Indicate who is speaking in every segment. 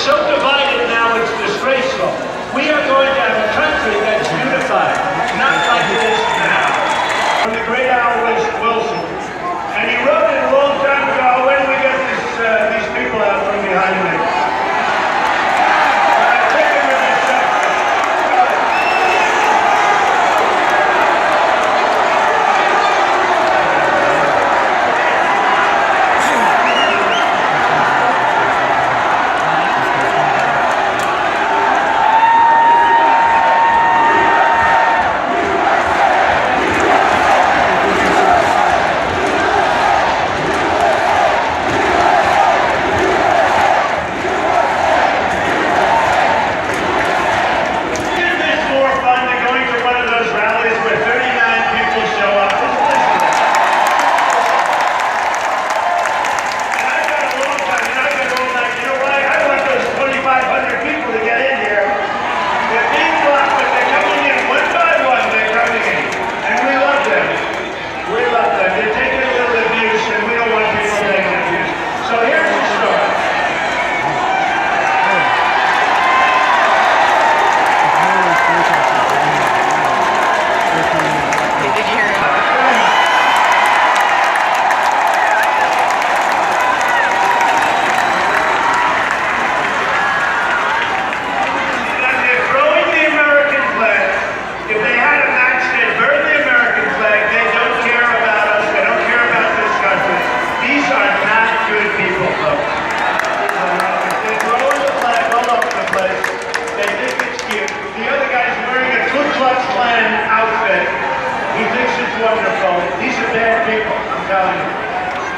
Speaker 1: so divided now, it's disgraceful. We are going to have a country that's unified, not like it is now. The great Al Wilson, and he wrote it a long time ago. When we get these people out from behind me. Wonderful. These are bad people, I'm telling you.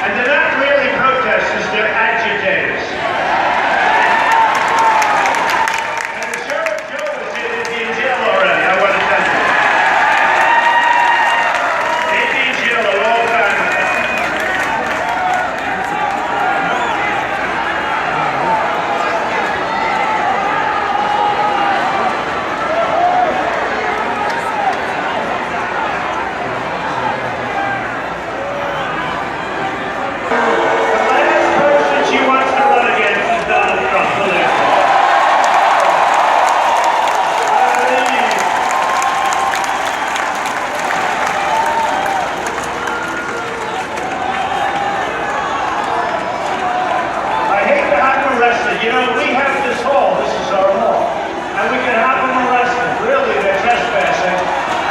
Speaker 1: And they're not really protesters, they're agitators. And the Sheriff Joe is in jail already, I want to tell you. They'd be in jail a long time ago. You know, we have this hall, this is our hall, and we can have them arrested. Really, they're trespassing.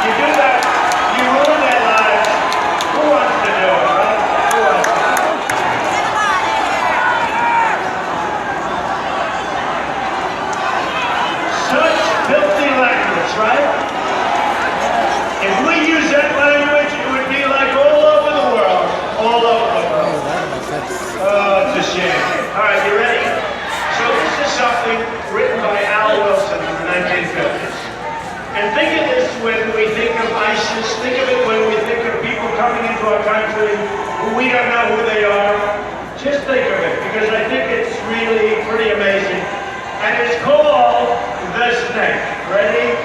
Speaker 1: You do that, you ruin their lives. Who wants to do it, right? Who wants to do it? Such filthy language, right? If we use that language, it would be like all over the world. All over the world. Oh, it's a shame. All right, you ready? So this is something written by Al Wilson in the 1950s. And think of this when we think of ISIS, think of it when we think of people coming into our country who we don't know who they are. Just think of it, because I think it's really pretty amazing. And it's called The Snake. Ready?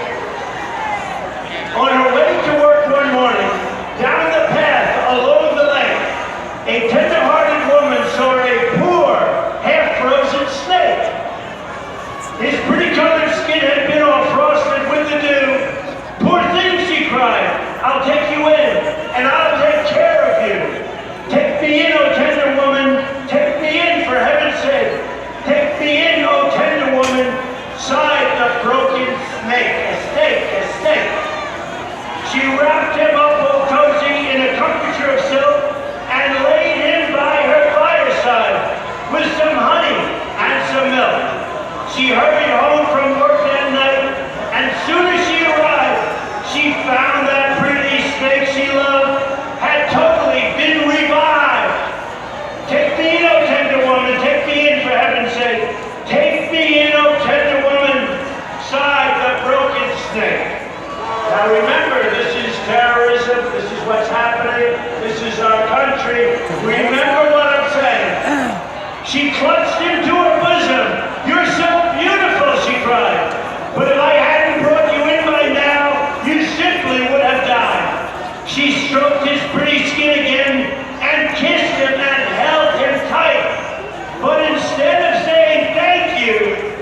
Speaker 1: On her way to work one morning, down the path along the lake, a tender-hearted woman saw a poor, half-frozen snake. His pretty-colored skin had been all frosted with the dew. Poor thing, she cried, I'll take you in, and I'll take care of you. Take me in, oh tender woman, take me in, for heaven's sake. Take me in, oh tender woman, sighed the broken snake. A snake, a snake. She wrapped him up all cozy in a comforter of silk and laid him by her fireside with some honey and some milk. She hurried home from work that night, and soon as she arrived, she found that pretty snake she loved had totally been revived. Take me in, oh tender woman, take me in, for heaven's sake. Take me in, oh tender woman, sighed the broken snake. Now remember, this is terrorism, this is what's happening, this is our country. Remember what I'm saying. She clutched him to her bosom. You're so beautiful, she cried. But if I hadn't brought you in by now, you simply would have died. She stroked his pretty skin again and kissed him and held him tight. But instead of saying thank you,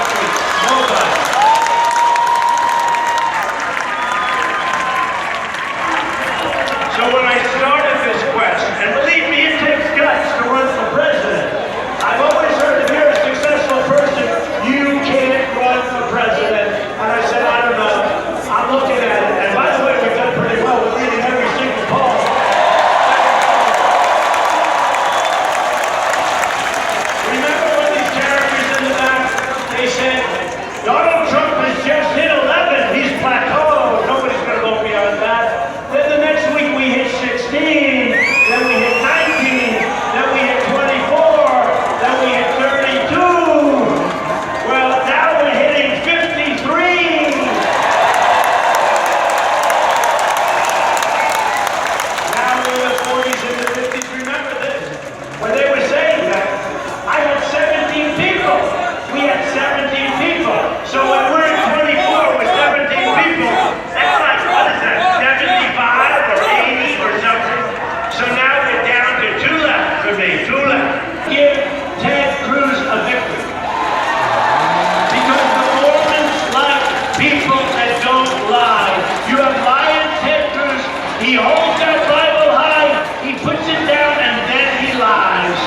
Speaker 1: country. Nobody. So when I started this quest, and believe me, it takes guts to run for president. I've always heard if you're a successful person, you can't run for president. And I said, I don't know. I'm looking at it. And by the way, we've done pretty well. We're leading every single poll. Remember when these characters in the back, they said, Donald Trump has just hit 11. He's plateaued. Nobody's going to go beyond that. Then the next week we hit 16. Then we hit 19. Then we hit 24. Then we hit 32. Well, now we're hitting 53. Now we're in the 40s and the 50s. Remember this? When they were saying that, I had 17 people. We had 17 people. So when we're at 24 with 17 people, that's like, what is that, 75 or 80 or something? So now we're down to 2 left for me, 2 left. Give Ted Cruz a victory. Because the Mormons like people that don't lie. You have lying Ted Cruz. He holds that Bible high, he puts it down, and then he lies.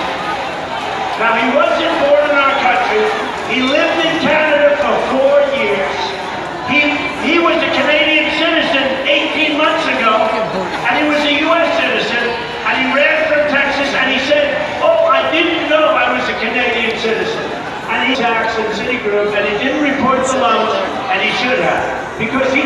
Speaker 1: Now, he wasn't born in our country. He lived in Canada for 4 years. He was a Canadian citizen 18 months ago, and he was a U.S. citizen, and he ran from Texas, and he said, oh, I didn't know I was a Canadian citizen. And he taxed in Citigroup, and he didn't report the loans, and he should have, because he